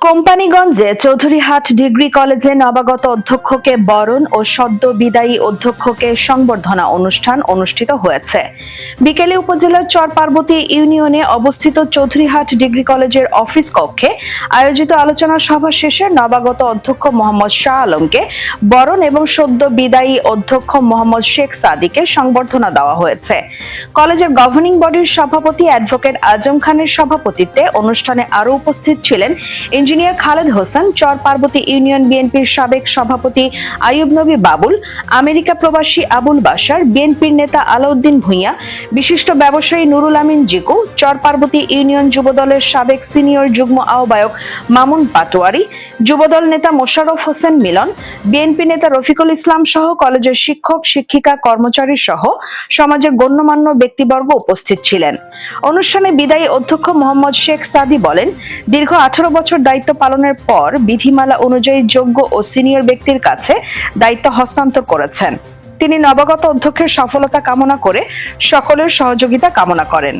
কোম্পানীগঞ্জে Chowdhuryhat degree কলেজে নবাগত অধ্যক্ষকে বরণ ও সদ্য বিদায়ী অধ্যক্ষকে সংবর্ধনা অনুষ্ঠান অনুষ্ঠিত হয়েছে। বিকেলে উপজেলার চরপার্বতী ইউনিয়নে অবস্থিত চৌধুরীহাট ডিগ্রি কলেজের অফিস কক্ষে আয়োজিত আলোচনা সভা শেষে নবাগত অধ্যক্ষ মোহাম্মদ শাহ আলমকে বরণ এবং সদ্য বিদায়ী অধ্যক্ষ মোহাম্মদ শেখ সাদিকে সংবর্ধনা দেওয়া হয়েছে। কলেজের গভর্নিং বডির সভাপতি অ্যাডভোকেট আজম খানের সভাপতিত্বে অনুষ্ঠানে আরও উপস্থিত ছিলেন ইঞ্জিনিয়ার খালেদ হোসেন, চরপার্বতী ইউনিয়ন বিএনপির সাবেক সভাপতি আইয়ুব নবী বাবুল, আমেরিকা প্রবাসী আবুল বাশার, বিএনপির নেতা আলাউদ্দিন ভূঁইয়া, বিশিষ্ট ব্যবসায়ী নুরুল আমিন জিকু, চরপার্বতী ইউনিয়ন যুবদলের সাবেক সিনিয়র যুগ্ম আহ্বায়ক মামুন পাটোয়ারি, যুবদল নেতা মোশাররফ হোসেন মিলন, বিএনপি নেতা রফিকুল ইসলাম সহ কলেজের শিক্ষক, শিক্ষিকা, কর্মচারী সহ সমাজের গণ্যমান্য ব্যক্তিবর্গ উপস্থিত ছিলেন। অনুষ্ঠানে বিদায়ী অধ্যক্ষ মোহাম্মদ শেখ সাদি বলেন, দীর্ঘ 18 বছর দায়িত্ব পালনের পর বিধিমালা অনুযায়ী যোগ্য ও সিনিয়র ব্যক্তির কাছে দায়িত্ব হস্তান্তর করেছেন। তিনি নবাগত অধ্যক্ষের সফলতা কামনা করে সকলের সহযোগিতা কামনা করেন।